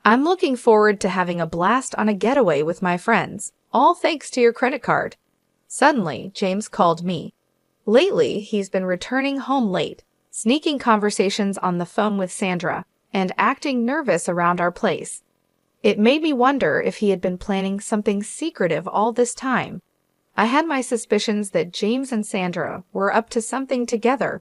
I'm looking forward to having a blast on a getaway with my friends, all thanks to your credit card. Suddenly, James called me. Lately, he's been returning home late, sneaking conversations on the phone with Sandra, and acting nervous around our place. It made me wonder if he had been planning something secretive all this time. I had my suspicions that James and Sandra were up to something together.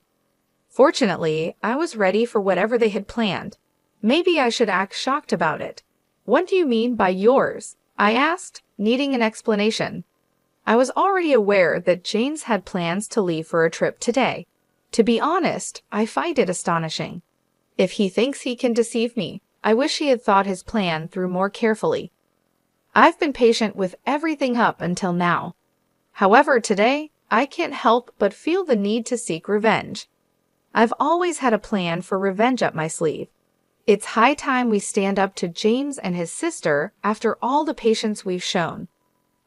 Fortunately, I was ready for whatever they had planned. Maybe I should act shocked about it. What do you mean by yours? I asked, needing an explanation. I was already aware that James had plans to leave for a trip today. To be honest, I find it astonishing. If he thinks he can deceive me, I wish he had thought his plan through more carefully. I've been patient with everything up until now. However, today, I can't help but feel the need to seek revenge. I've always had a plan for revenge up my sleeve. It's high time we stand up to James and his sister after all the patience we've shown.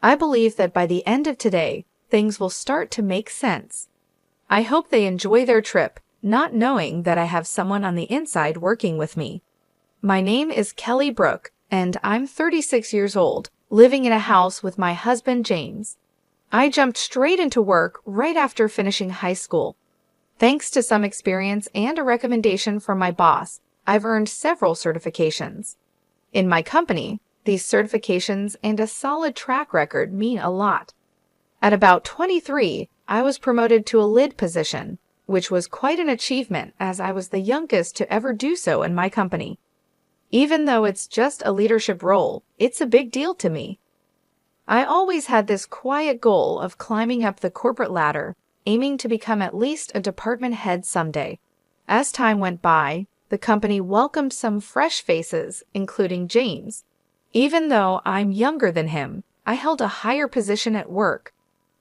I believe that by the end of today, things will start to make sense. I hope they enjoy their trip, not knowing that I have someone on the inside working with me. My name is Kelly Brook, and I'm 36 years old, living in a house with my husband James. I jumped straight into work right after finishing high school. Thanks to some experience and a recommendation from my boss, I've earned several certifications. In my company, these certifications and a solid track record mean a lot. At about 23, I was promoted to a lead position, which was quite an achievement as I was the youngest to ever do so in my company. Even though it's just a leadership role, it's a big deal to me. I always had this quiet goal of climbing up the corporate ladder, aiming to become at least a department head someday. As time went by, the company welcomed some fresh faces, including James. Even though I'm younger than him, I held a higher position at work.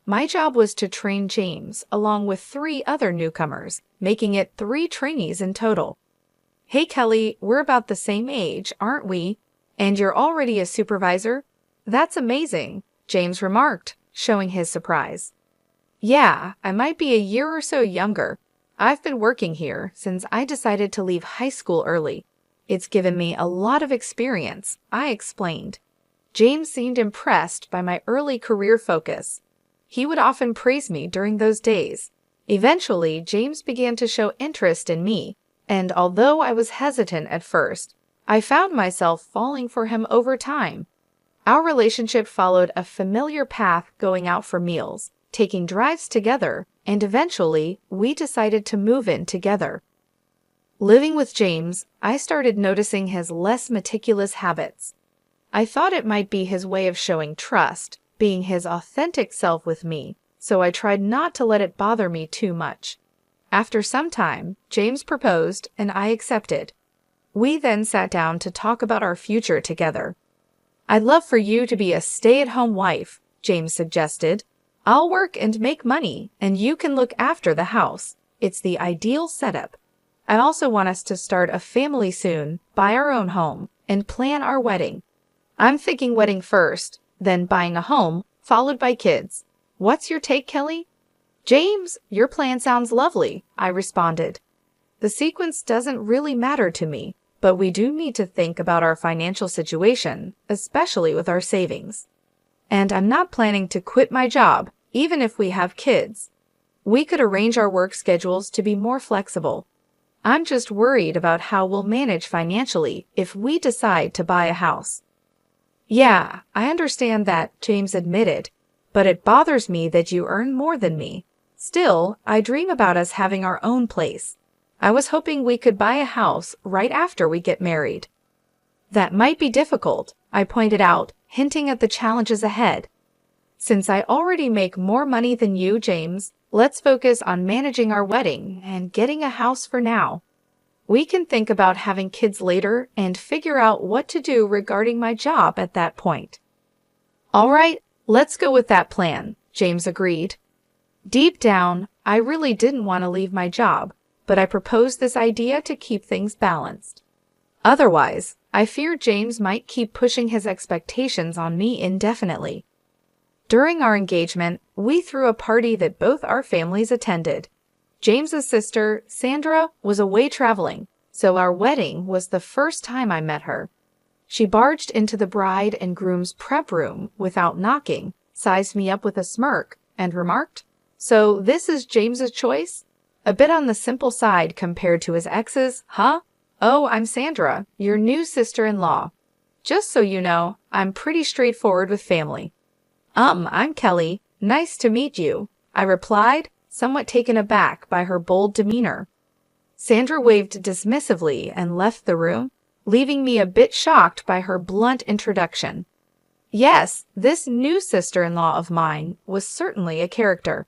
My job was to train James along with 3 other newcomers, making it 3 trainees in total. Hey Kelly, we're about the same age, aren't we? And you're already a supervisor? That's amazing, James remarked, showing his surprise. Yeah, I might be a year or so younger. I've been working here since I decided to leave high school early. It's given me a lot of experience, I explained. James seemed impressed by my early career focus. He would often praise me during those days. Eventually, James began to show interest in me, and although I was hesitant at first, I found myself falling for him over time. Our relationship followed a familiar path, going out for meals, taking drives together, and eventually, we decided to move in together. Living with James, I started noticing his less meticulous habits. I thought it might be his way of showing trust, being his authentic self with me, so I tried not to let it bother me too much. After some time, James proposed and I accepted. We then sat down to talk about our future together. I'd love for you to be a stay-at-home wife, James suggested. I'll work and make money, and you can look after the house. It's the ideal setup. I also want us to start a family soon, buy our own home, and plan our wedding. I'm thinking wedding first, then buying a home, followed by kids. What's your take, Kelly? James, your plan sounds lovely, I responded. The sequence doesn't really matter to me, but we do need to think about our financial situation, especially with our savings. And I'm not planning to quit my job, even if we have kids. We could arrange our work schedules to be more flexible. I'm just worried about how we'll manage financially if we decide to buy a house. Yeah, I understand that, James admitted, but it bothers me that you earn more than me. Still, I dream about us having our own place. I was hoping we could buy a house right after we get married. That might be difficult, I pointed out, hinting at the challenges ahead. Since I already make more money than you, James, let's focus on managing our wedding and getting a house for now. We can think about having kids later and figure out what to do regarding my job at that point. All right, let's go with that plan, James agreed. Deep down, I really didn't want to leave my job, but I proposed this idea to keep things balanced. Otherwise, I feared James might keep pushing his expectations on me indefinitely. During our engagement, we threw a party that both our families attended. James's sister, Sandra, was away traveling, so our wedding was the first time I met her. She barged into the bride and groom's prep room without knocking, sized me up with a smirk, and remarked, "So this is James's choice? A bit on the simple side compared to his ex's, huh? Oh, I'm Sandra, your new sister-in-law. Just so you know, I'm pretty straightforward with family." I'm Kelly. Nice to meet you," I replied, somewhat taken aback by her bold demeanor. Sandra waved dismissively and left the room, leaving me a bit shocked by her blunt introduction. Yes, this new sister-in-law of mine was certainly a character.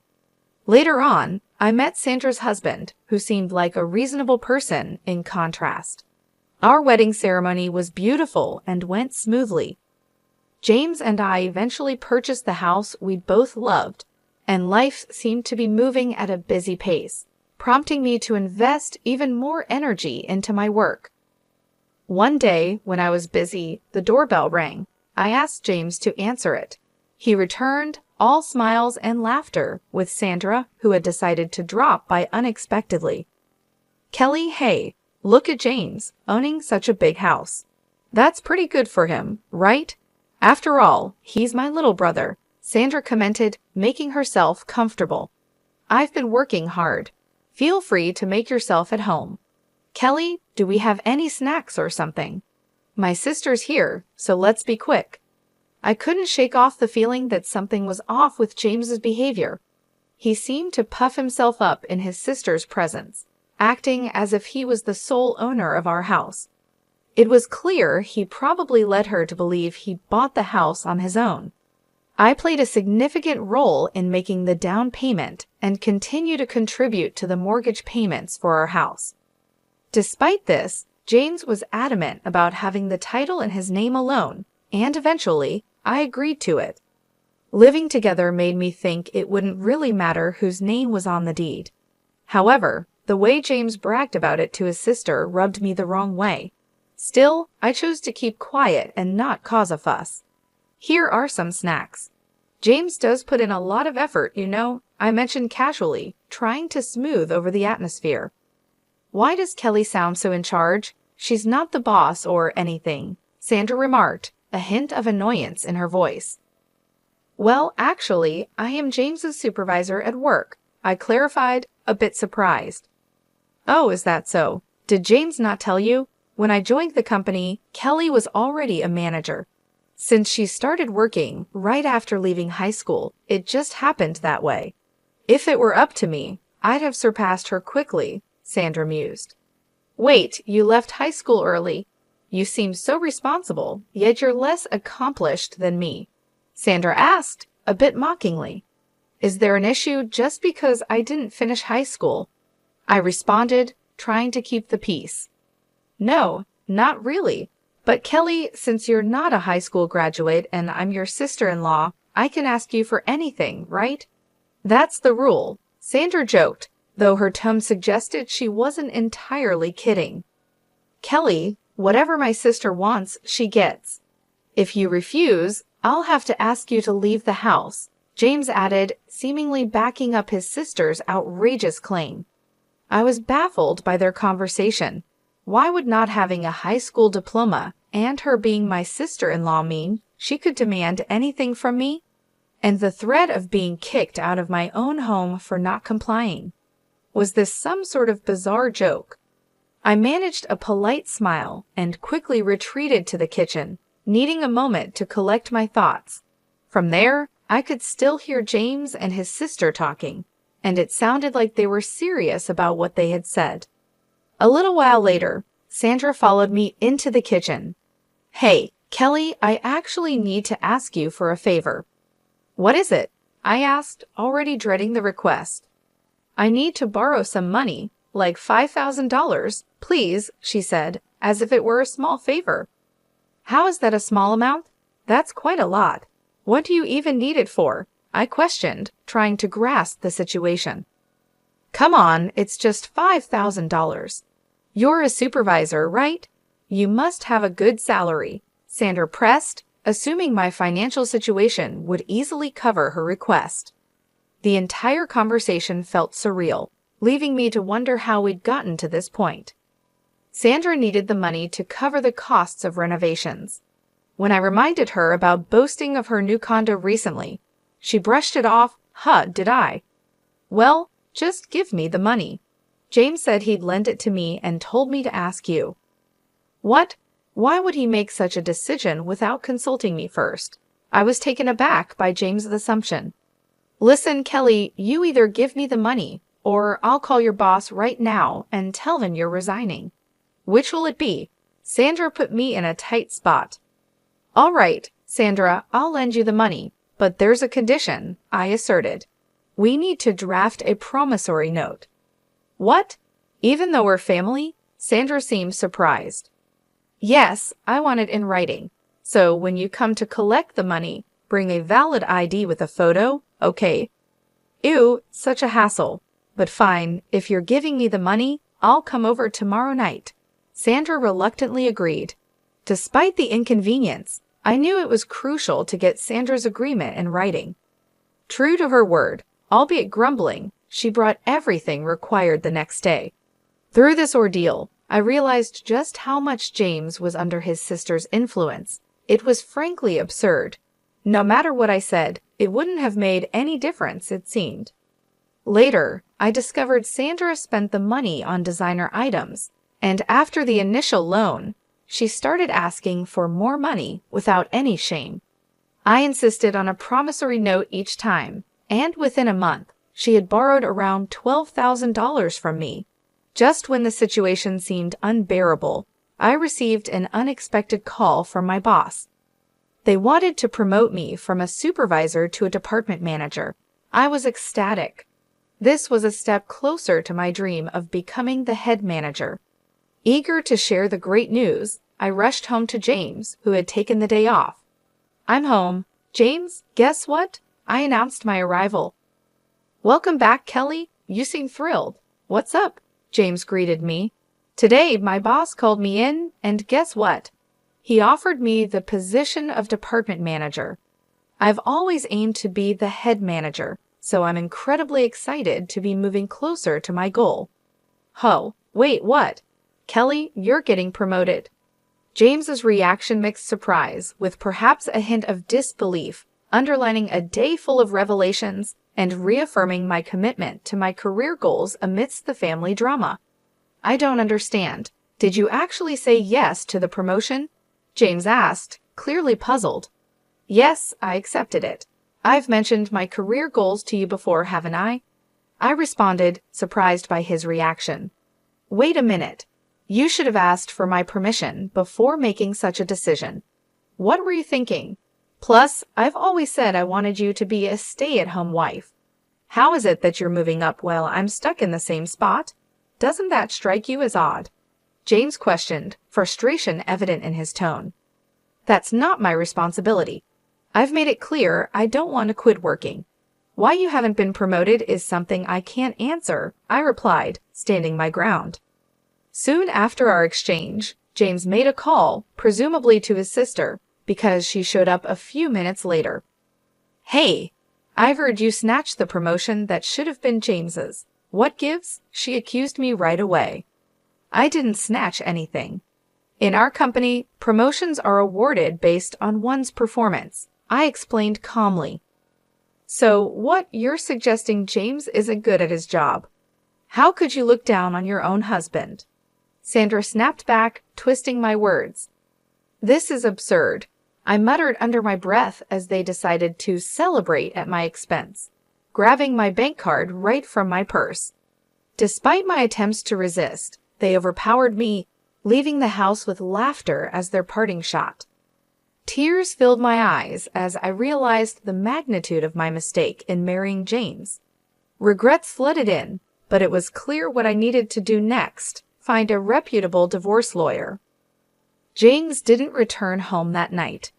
Later on, I met Sandra's husband, who seemed like a reasonable person in contrast. Our wedding ceremony was beautiful and went smoothly. James and I eventually purchased the house we both loved, and life seemed to be moving at a busy pace, prompting me to invest even more energy into my work. One day, when I was busy, the doorbell rang. I asked James to answer it. He returned, all smiles and laughter, with Sandra, who had decided to drop by unexpectedly. "Kelly, hey, look at James, owning such a big house. That's pretty good for him, right? After all, he's my little brother," Sandra commented, making herself comfortable. "I've been working hard. Feel free to make yourself at home. Kelly, do we have any snacks or something? My sister's here, so let's be quick." I couldn't shake off the feeling that something was off with James's behavior. He seemed to puff himself up in his sister's presence, acting as if he was the sole owner of our house. It was clear he probably led her to believe he bought the house on his own. I played a significant role in making the down payment and continue to contribute to the mortgage payments for our house. Despite this, James was adamant about having the title in his name alone, and eventually, I agreed to it. Living together made me think it wouldn't really matter whose name was on the deed. However, the way James bragged about it to his sister rubbed me the wrong way. Still, I chose to keep quiet and not cause a fuss. "Here are some snacks. James does put in a lot of effort, you know," I mentioned casually, trying to smooth over the atmosphere. "Why does Kelly sound so in charge? She's not the boss or anything," Sandra remarked, a hint of annoyance in her voice. "Well, actually, I am James's supervisor at work," I clarified, a bit surprised. "Oh, is that so? Did James not tell you? When I joined the company, Kelly was already a manager. Since she started working right after leaving high school, it just happened that way. If it were up to me, I'd have surpassed her quickly," Sandra mused. "Wait, you left high school early? You seem so responsible, yet you're less accomplished than me," Sandra asked, a bit mockingly. "Is there an issue just because I didn't finish high school?" I responded, trying to keep the peace. "No, not really. But Kelly, since you're not a high school graduate and I'm your sister-in-law, I can ask you for anything, right?" "That's the rule," Sandra joked, though her tone suggested she wasn't entirely kidding. "Kelly, whatever my sister wants, she gets. If you refuse, I'll have to ask you to leave the house," James added, seemingly backing up his sister's outrageous claim. I was baffled by their conversation. Why would not having a high school diploma and her being my sister-in-law mean she could demand anything from me? And the threat of being kicked out of my own home for not complying. Was this some sort of bizarre joke? I managed a polite smile and quickly retreated to the kitchen, needing a moment to collect my thoughts. From there, I could still hear James and his sister talking, and it sounded like they were serious about what they had said. A little while later, Sandra followed me into the kitchen. "Hey, Kelly, I actually need to ask you for a favor." "What is it?" I asked, already dreading the request. "I need to borrow some money, like $5,000, please," she said, as if it were a small favor. "How is that a small amount? That's quite a lot. What do you even need it for?" I questioned, trying to grasp the situation. "Come on, it's just $5,000. You're a supervisor, right? You must have a good salary," Sandra pressed, assuming my financial situation would easily cover her request. The entire conversation felt surreal, leaving me to wonder how we'd gotten to this point. Sandra needed the money to cover the costs of renovations. When I reminded her about boasting of her new condo recently, she brushed it off. Huh, did I? Well, just give me the money. James said he'd lend it to me and told me to ask you. What? Why would he make such a decision without consulting me first? I was taken aback by James's assumption. Listen, Kelly, you either give me the money, or I'll call your boss right now and tell him you're resigning. Which will it be? Sandra put me in a tight spot. All right, Sandra, I'll lend you the money, but there's a condition, I asserted. We need to draft a promissory note. What? Even though we're family? Sandra seemed surprised. Yes, I want it in writing. So when you come to collect the money, bring a valid ID with a photo, okay? Ew, such a hassle. But fine, if you're giving me the money, I'll come over tomorrow night. Sandra reluctantly agreed. Despite the inconvenience, I knew it was crucial to get Sandra's agreement in writing. True to her word, albeit grumbling, she brought everything required the next day. Through this ordeal, I realized just how much James was under his sister's influence. It was frankly absurd. No matter what I said, it wouldn't have made any difference, it seemed. Later, I discovered Sandra spent the money on designer items, and after the initial loan, she started asking for more money without any shame. I insisted on a promissory note each time, and within a month, she had borrowed around $12,000 from me. Just when the situation seemed unbearable, I received an unexpected call from my boss. They wanted to promote me from a supervisor to a department manager. I was ecstatic. This was a step closer to my dream of becoming the head manager. Eager to share the great news, I rushed home to James, who had taken the day off. I'm home. James, guess what? I announced my arrival. Welcome back, Kelly. You seem thrilled. What's up? James greeted me. Today, my boss called me in, and guess what? He offered me the position of department manager. I've always aimed to be the head manager, so I'm incredibly excited to be moving closer to my goal. Oh, wait, what? Kelly, you're getting promoted. James's reaction mixed surprise with perhaps a hint of disbelief, underlining a day full of revelations and reaffirming my commitment to my career goals amidst the family drama. I don't understand. Did you actually say yes to the promotion? James asked, clearly puzzled. Yes, I accepted it. I've mentioned my career goals to you before, haven't I? I responded, surprised by his reaction. Wait a minute. You should have asked for my permission before making such a decision. What were you thinking? Plus, I've always said I wanted you to be a stay-at-home wife. How is it that you're moving up while I'm stuck in the same spot? Doesn't that strike you as odd? James questioned, frustration evident in his tone. That's not my responsibility. I've made it clear I don't want to quit working. Why you haven't been promoted is something I can't answer, I replied, standing my ground. Soon after our exchange, James made a call, presumably to his sister, because she showed up a few minutes later. Hey, I've heard you snatched the promotion that should have been James's. What gives? She accused me right away. I didn't snatch anything. In our company, promotions are awarded based on one's performance, I explained calmly. So what, you're suggesting James isn't good at his job? How could you look down on your own husband? Sandra snapped back, twisting my words. This is absurd, I muttered under my breath as they decided to celebrate at my expense, grabbing my bank card right from my purse. Despite my attempts to resist, they overpowered me, leaving the house with laughter as their parting shot. Tears filled my eyes as I realized the magnitude of my mistake in marrying James. Regrets flooded in, but it was clear what I needed to do next, find a reputable divorce lawyer. James didn't return home that night.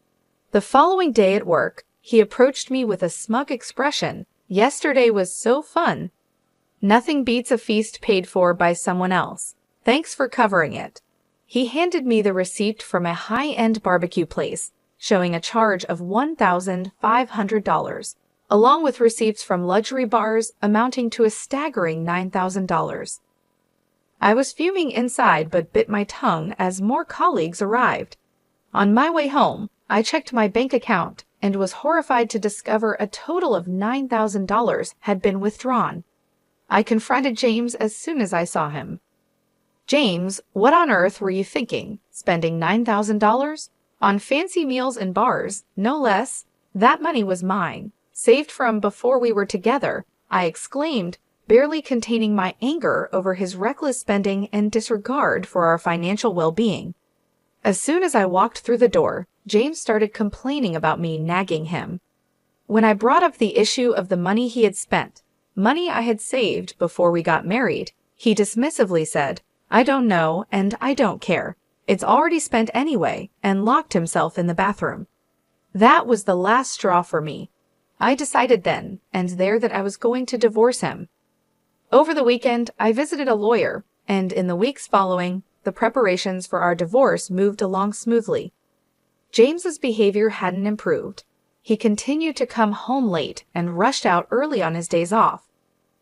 The following day at work, he approached me with a smug expression. Yesterday was so fun. Nothing beats a feast paid for by someone else. Thanks for covering it. He handed me the receipt from a high-end barbecue place, showing a charge of $1,500, along with receipts from luxury bars amounting to a staggering $9,000. I was fuming inside but bit my tongue as more colleagues arrived. On my way home, I checked my bank account and was horrified to discover a total of $9,000 had been withdrawn. I confronted James as soon as I saw him. "James, what on earth were you thinking, spending $9,000? On fancy meals and bars, no less? That money was mine, saved from before we were together," I exclaimed, barely containing my anger over his reckless spending and disregard for our financial well-being. As soon as I walked through the door, James started complaining about me nagging him. When I brought up the issue of the money he had spent, money I had saved before we got married, he dismissively said, "I don't know and I don't care. It's already spent anyway," and locked himself in the bathroom. That was the last straw for me. I decided then and there that I was going to divorce him. Over the weekend, I visited a lawyer, and in the weeks following, the preparations for our divorce moved along smoothly. James's behavior hadn't improved. He continued to come home late and rushed out early on his days off.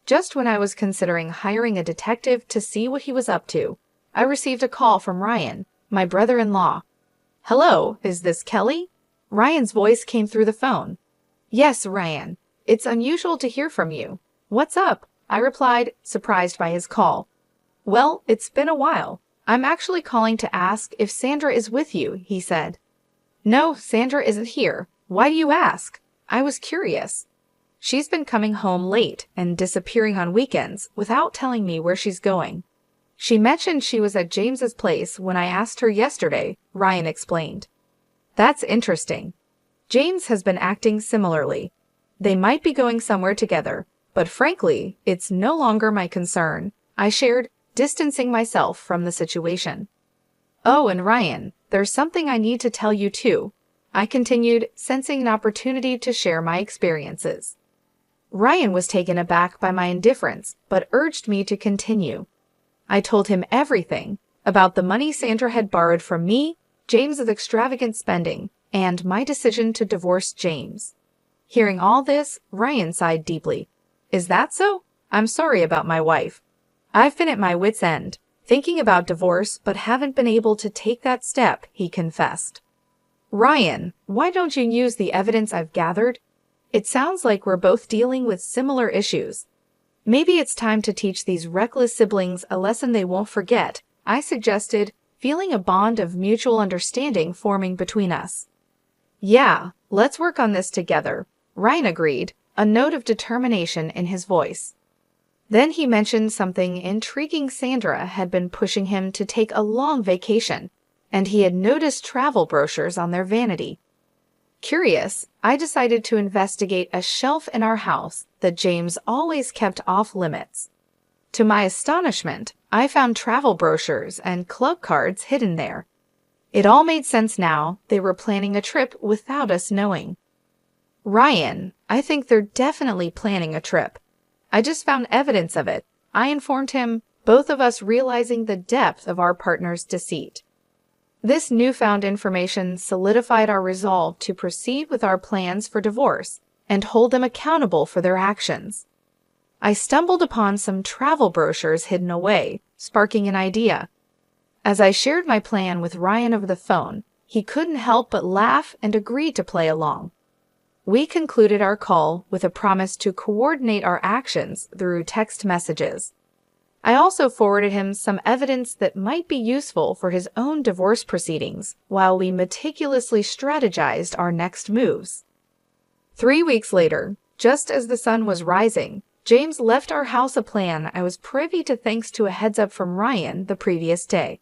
Just when I was considering hiring a detective to see what he was up to, I received a call from Ryan, my brother-in-law. "Hello, is this Kelly?" Ryan's voice came through the phone. "Yes, Ryan. It's unusual to hear from you. What's up?" I replied, surprised by his call. "Well, it's been a while. I'm actually calling to ask if Sandra is with you," he said. "No, Sandra isn't here. Why do you ask?" I was curious. "She's been coming home late and disappearing on weekends without telling me where she's going. She mentioned she was at James's place when I asked her yesterday," Ryan explained. "That's interesting. James has been acting similarly. They might be going somewhere together, but frankly, it's no longer my concern," I shared, distancing myself from the situation. "Oh, and Ryan, there's something I need to tell you too," I continued, sensing an opportunity to share my experiences. Ryan was taken aback by my indifference, but urged me to continue. I told him everything about the money Sandra had borrowed from me, James's extravagant spending, and my decision to divorce James. Hearing all this, Ryan sighed deeply. "Is that so? I'm sorry about my wife. I've been at my wit's end, thinking about divorce, but haven't been able to take that step," he confessed. "Ryan, why don't you use the evidence I've gathered? It sounds like we're both dealing with similar issues. Maybe it's time to teach these reckless siblings a lesson they won't forget," I suggested, feeling a bond of mutual understanding forming between us. "Yeah, let's work on this together," Ryan agreed, a note of determination in his voice. Then he mentioned something intriguing. Sandra had been pushing him to take a long vacation, and he had noticed travel brochures on their vanity. Curious, I decided to investigate a shelf in our house that James always kept off limits. To my astonishment, I found travel brochures and club cards hidden there. It all made sense now. They were planning a trip without us knowing. "Ryan, I think they're definitely planning a trip. I just found evidence of it," I informed him, both of us realizing the depth of our partner's deceit. This newfound information solidified our resolve to proceed with our plans for divorce and hold them accountable for their actions. I stumbled upon some travel brochures hidden away, sparking an idea. As I shared my plan with Ryan over the phone, he couldn't help but laugh and agreed to play along. We concluded our call with a promise to coordinate our actions through text messages. I also forwarded him some evidence that might be useful for his own divorce proceedings while we meticulously strategized our next moves. 3 weeks later, just as the sun was rising, James left our house, a plan I was privy to thanks to a heads-up from Ryan the previous day.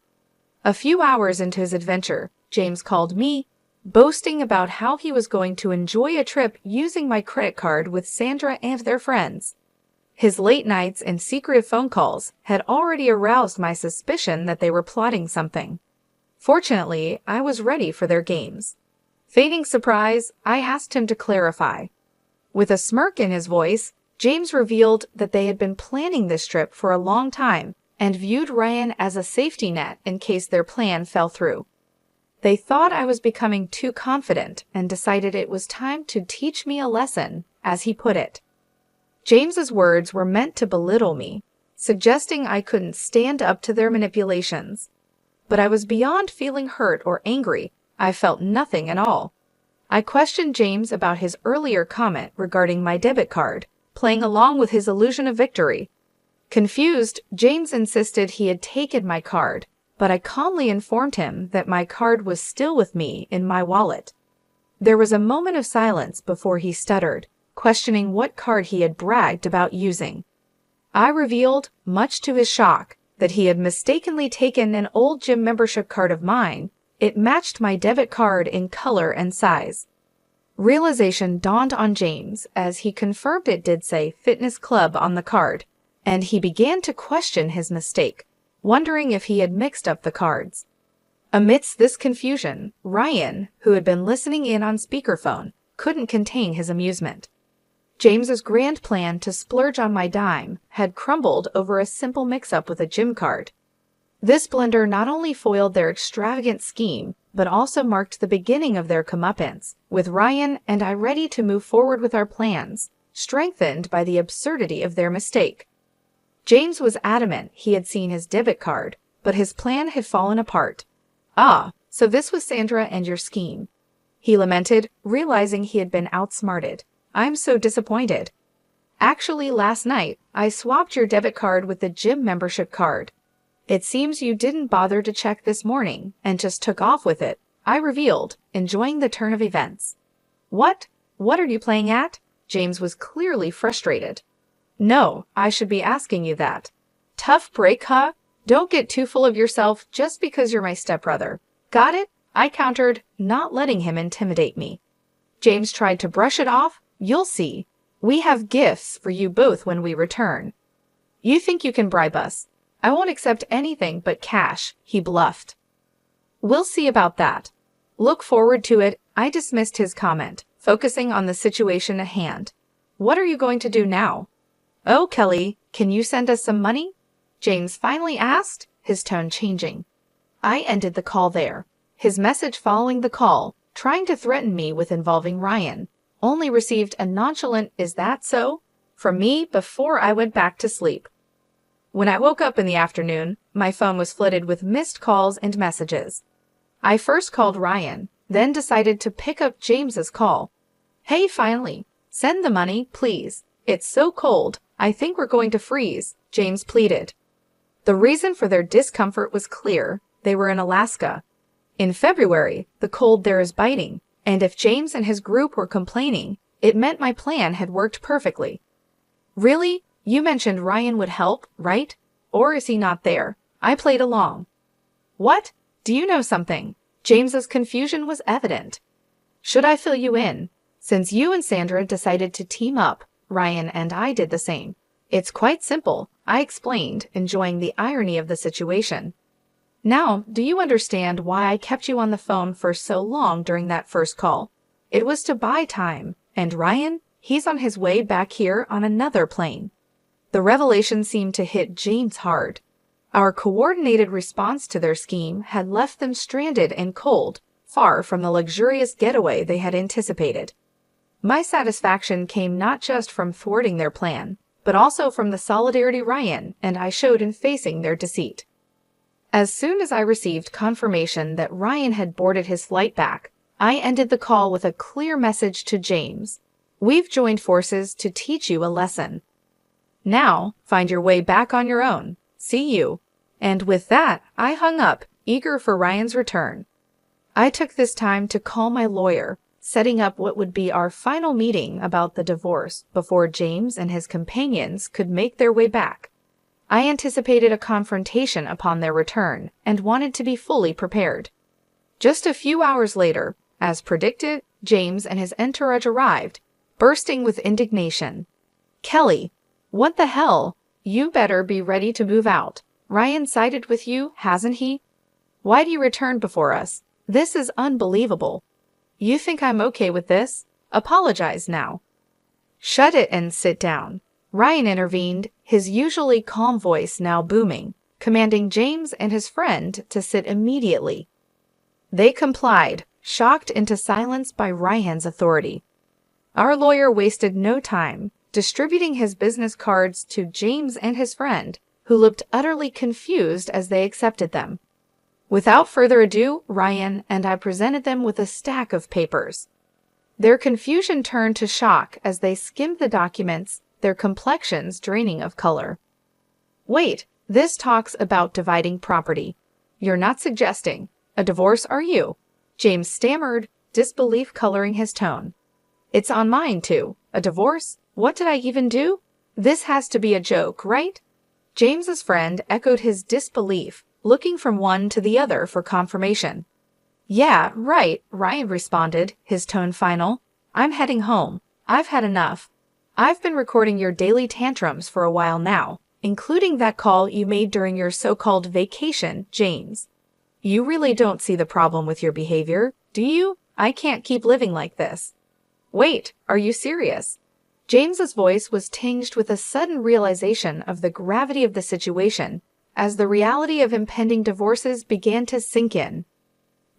A few hours into his adventure, James called me, boasting about how he was going to enjoy a trip using my credit card with Sandra and their friends. His late nights and secretive phone calls had already aroused my suspicion that they were plotting something. Fortunately, I was ready for their games. Feigning surprise, I asked him to clarify. With a smirk in his voice, James revealed that they had been planning this trip for a long time and viewed Ryan as a safety net in case their plan fell through. They thought I was becoming too confident and decided it was time to teach me a lesson, as he put it. James's words were meant to belittle me, suggesting I couldn't stand up to their manipulations. But I was beyond feeling hurt or angry. I felt nothing at all. I questioned James about his earlier comment regarding my debit card, playing along with his illusion of victory. Confused, James insisted he had taken my card, but I calmly informed him that my card was still with me in my wallet. There was a moment of silence before he stuttered, questioning what card he had bragged about using. I revealed, much to his shock, that he had mistakenly taken an old gym membership card of mine. It matched my debit card in color and size. Realization dawned on James as he confirmed it did say Fitness Club on the card, and he began to question his mistake, wondering if he had mixed up the cards. Amidst this confusion, Ryan, who had been listening in on speakerphone, couldn't contain his amusement. James's grand plan to splurge on my dime had crumbled over a simple mix-up with a gym card. This blunder not only foiled their extravagant scheme, but also marked the beginning of their comeuppance, with Ryan and I ready to move forward with our plans, strengthened by the absurdity of their mistake. James was adamant he had seen his debit card, but his plan had fallen apart. "Ah, so this was Sandra and your scheme," he lamented, realizing he had been outsmarted. "I'm so disappointed. Actually, last night, I swapped your debit card with the gym membership card. It seems you didn't bother to check this morning and just took off with it," I revealed, enjoying the turn of events. What are you playing at?" James was clearly frustrated. "No, I should be asking you that. Tough break, huh? Don't get too full of yourself just because you're my stepbrother. Got it?" I countered, not letting him intimidate me. James tried to brush it off. "You'll see. We have gifts for you both when we return." "You think you can bribe us? I won't accept anything but cash," he bluffed. "We'll see about that. Look forward to it," I dismissed his comment, focusing on the situation at hand. "What are you going to do now?" "Oh, Kelly, can you send us some money?" James finally asked, his tone changing. I ended the call there. His message following the call, trying to threaten me with involving Ryan, only received a nonchalant "Is that so?" from me before I went back to sleep. When I woke up in the afternoon, my phone was flooded with missed calls and messages. I first called Ryan, then decided to pick up James's call. "Hey, finally, send the money, please. It's so cold, I think we're going to freeze," James pleaded. The reason for their discomfort was clear. They were in Alaska. In February, the cold there is biting, and if James and his group were complaining, it meant my plan had worked perfectly. "Really? You mentioned Ryan would help, right? Or is he not there?" I played along. "What? Do you know something?" James's confusion was evident. "Should I fill you in? Since you and Sandra decided to team up, Ryan and I did the same. It's quite simple," I explained, enjoying the irony of the situation. "Now, do you understand why I kept you on the phone for so long during that first call? It was to buy time, and Ryan, he's on his way back here on another plane." The revelation seemed to hit James hard. Our coordinated response to their scheme had left them stranded and cold, far from the luxurious getaway they had anticipated. My satisfaction came not just from thwarting their plan, but also from the solidarity Ryan and I showed in facing their deceit. As soon as I received confirmation that Ryan had boarded his flight back, I ended the call with a clear message to James. "We've joined forces to teach you a lesson. Now, find your way back on your own. See you." And with that, I hung up, eager for Ryan's return. I took this time to call my lawyer, setting up what would be our final meeting about the divorce before James and his companions could make their way back. I anticipated a confrontation upon their return and wanted to be fully prepared. Just a few hours later, as predicted, James and his entourage arrived, bursting with indignation. "Kelly, what the hell? You better be ready to move out. Ryan sided with you, hasn't he? Why do you return before us? This is unbelievable. You think I'm okay with this? Apologize now." "Shut it and sit down," Ryan intervened, his usually calm voice now booming, commanding James and his friend to sit immediately. They complied, shocked into silence by Ryan's authority. Our lawyer wasted no time, distributing his business cards to James and his friend, who looked utterly confused as they accepted them. Without further ado, Ryan and I presented them with a stack of papers. Their confusion turned to shock as they skimmed the documents, their complexions draining of color. "Wait, this talks about dividing property. You're not suggesting a divorce, are you?" James stammered, disbelief coloring his tone. "It's on mine, too. A divorce? What did I even do? This has to be a joke, right?" James's friend echoed his disbelief, looking from one to the other for confirmation. "Yeah, right," Ryan responded, his tone final. "I'm heading home. I've had enough. I've been recording your daily tantrums for a while now, including that call you made during your so-called vacation, James. You really don't see the problem with your behavior, do you? I can't keep living like this." "Wait, are you serious?" James's voice was tinged with a sudden realization of the gravity of the situation as the reality of impending divorces began to sink in.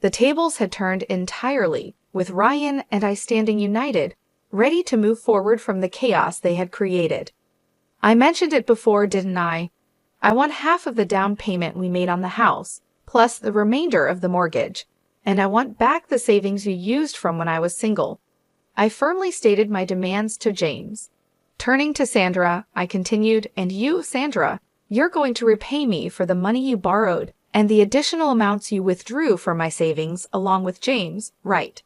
The tables had turned entirely, with Ryan and I standing united, ready to move forward from the chaos they had created. "I mentioned it before, didn't I? I want half of the down payment we made on the house, plus the remainder of the mortgage, and I want back the savings you used from when I was single." I firmly stated my demands to James. Turning to Sandra, I continued, "And you, Sandra, you're going to repay me for the money you borrowed and the additional amounts you withdrew from my savings along with James, right?"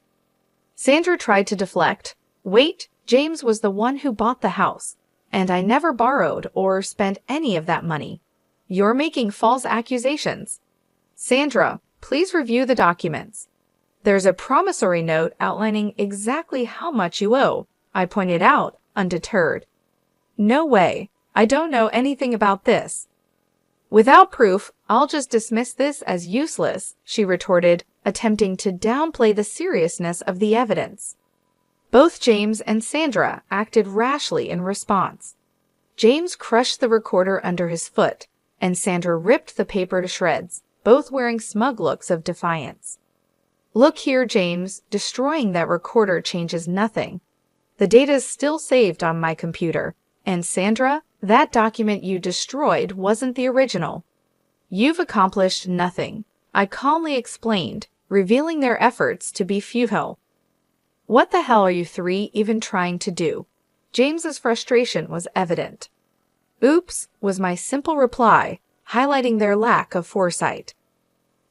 Sandra tried to deflect. "Wait, James was the one who bought the house, and I never borrowed or spent any of that money. You're making false accusations." "Sandra, please review the documents. There's a promissory note outlining exactly how much you owe," I pointed out, undeterred. "No way. I don't know anything about this." "Without proof, I'll just dismiss this as useless," she retorted, attempting to downplay the seriousness of the evidence. Both James and Sandra acted rashly in response. James crushed the recorder under his foot, and Sandra ripped the paper to shreds, both wearing smug looks of defiance. "Look here, James, destroying that recorder changes nothing. The data is still saved on my computer, and Sandra, that document you destroyed wasn't the original. You've accomplished nothing," I calmly explained, revealing their efforts to be futile. "What the hell are you three even trying to do?" James's frustration was evident. "Oops," was my simple reply, highlighting their lack of foresight.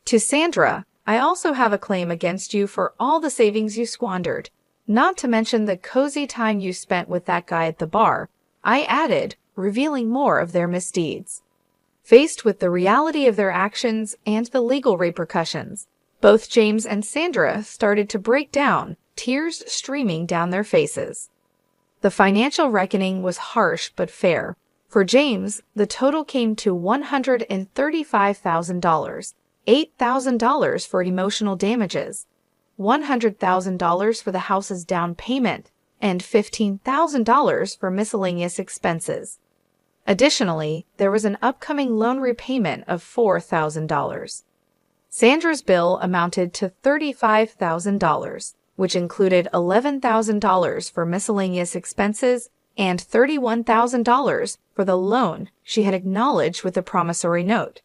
To Sandra, "I also have a claim against you for all the savings you squandered, not to mention the cozy time you spent with that guy at the bar," I added, revealing more of their misdeeds. Faced with the reality of their actions and the legal repercussions, both James and Sandra started to break down, tears streaming down their faces. The financial reckoning was harsh but fair. For James, the total came to $135,000, $8,000 for emotional damages, $100,000 for the house's down payment, and $15,000 for miscellaneous expenses. Additionally, there was an upcoming loan repayment of $4,000. Sandra's bill amounted to $35,000, which included $11,000 for miscellaneous expenses and $31,000 for the loan she had acknowledged with the promissory note.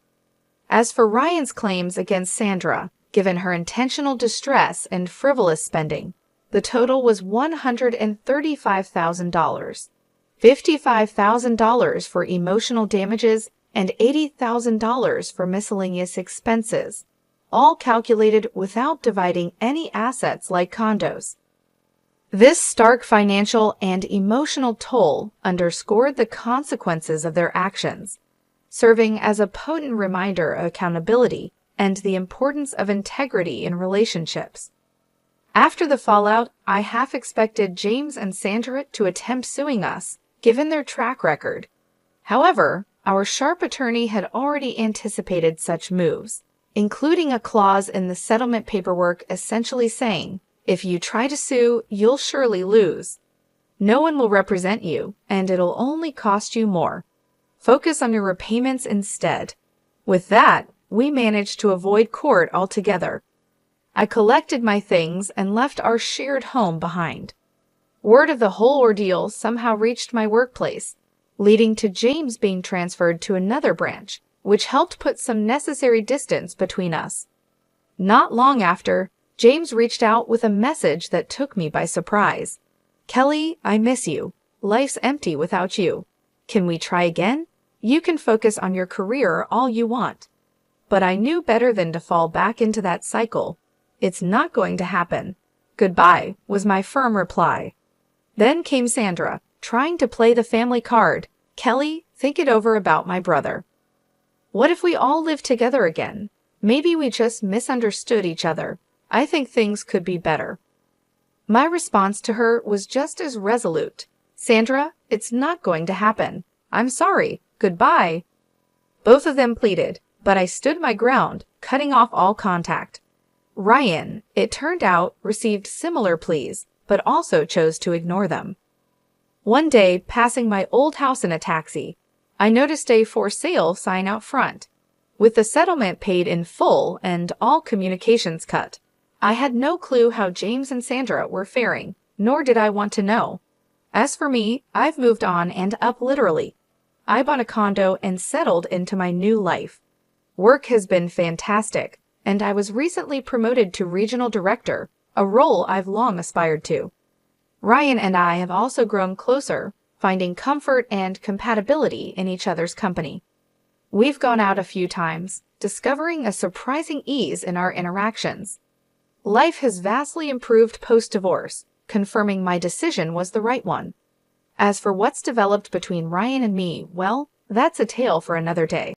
As for Ryan's claims against Sandra, given her intentional distress and frivolous spending, the total was $135,000, $55,000 for emotional damages, and $80,000 for miscellaneous expenses, all calculated without dividing any assets like condos. This stark financial and emotional toll underscored the consequences of their actions, serving as a potent reminder of accountability and the importance of integrity in relationships. After the fallout, I half expected James and Sandra to attempt suing us, given their track record. However, our sharp attorney had already anticipated such moves, including a clause in the settlement paperwork essentially saying, "If you try to sue, you'll surely lose. No one will represent you, and it'll only cost you more. Focus on your repayments instead." With that, we managed to avoid court altogether. I collected my things and left our shared home behind. Word of the whole ordeal somehow reached my workplace, leading to James being transferred to another branch, which helped put some necessary distance between us. Not long after, James reached out with a message that took me by surprise. "Kelly, I miss you. Life's empty without you. Can we try again? You can focus on your career all you want." But I knew better than to fall back into that cycle. "It's not going to happen. Goodbye," was my firm reply. Then came Sandra, trying to play the family card. "Kelly, think it over about my brother. What if we all live together again? Maybe we just misunderstood each other. I think things could be better." My response to her was just as resolute. "Sandra, it's not going to happen. I'm sorry. Goodbye." Both of them pleaded, but I stood my ground, cutting off all contact. Ryan, it turned out, received similar pleas, but also chose to ignore them. One day, passing my old house in a taxi, I noticed a "for sale" sign out front. With the settlement paid in full and all communications cut, I had no clue how James and Sandra were faring, nor did I want to know. As for me, I've moved on and up literally. I bought a condo and settled into my new life. Work has been fantastic, and I was recently promoted to regional director, a role I've long aspired to. Ryan and I have also grown closer, finding comfort and compatibility in each other's company. We've gone out a few times, discovering a surprising ease in our interactions. Life has vastly improved post-divorce, confirming my decision was the right one. As for what's developed between Ryan and me, well, that's a tale for another day.